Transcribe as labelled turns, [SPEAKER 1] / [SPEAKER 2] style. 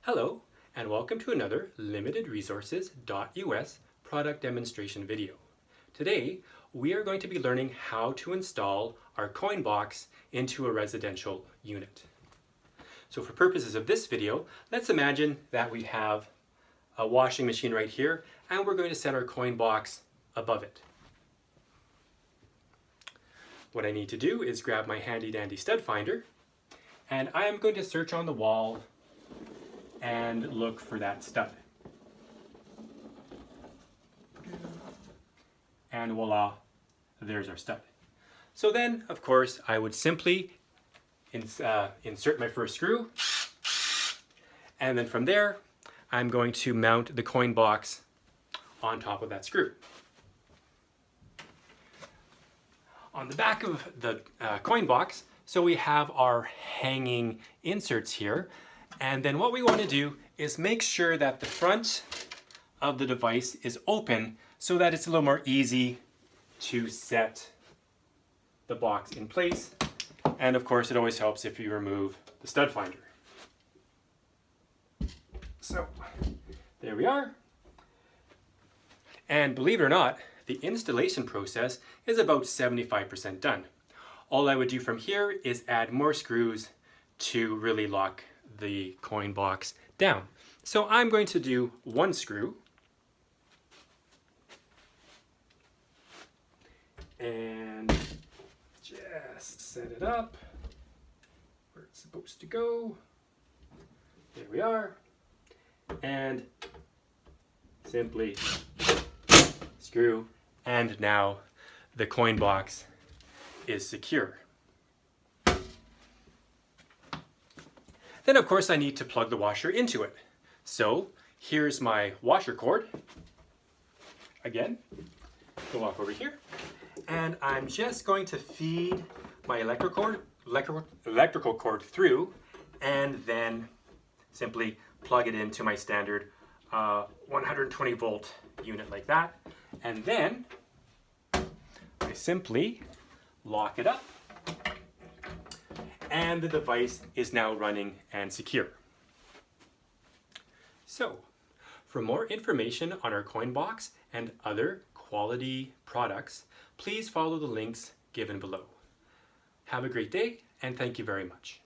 [SPEAKER 1] Hello, and welcome to another limitedresources.us product demonstration video. Today, we are going to be learning how to install our coin box into a residential unit. So for purposes of this video, let's imagine that we have a washing machine right here, and we're going to set our coin box above it. What I need to do is grab my handy dandy stud finder, and I am going to search on the wall and look for that stud. And voila, there's our stud. So then, of course, I would simply insert my first screw, and then from there, I'm going to mount the coin box on top of that screw. On the back of the coin box, so we have our hanging inserts here. And then what we want to do is make sure that the front of the device is open so that it's a little more easy to set the box in place. And of course, it always helps if you remove the stud finder. So there we are. And believe it or not, the installation process is about 75% done. All I would do from here is add more screws to really lock the coin box down. So I'm going to do one screw and just set it up where it's supposed to go. There we are. And simply screw, and now the coin box is secure. Then of course I need to plug the washer into it. So here's my washer cord. Again, go walk over here. And I'm just going to feed my electrical cord through, and then simply plug it into my standard 120 volt unit like that. And then I simply lock it up, and the device is now running and secure. So, for more information on our coin box and other quality products, please follow the links given below. Have a great day, and thank you very much.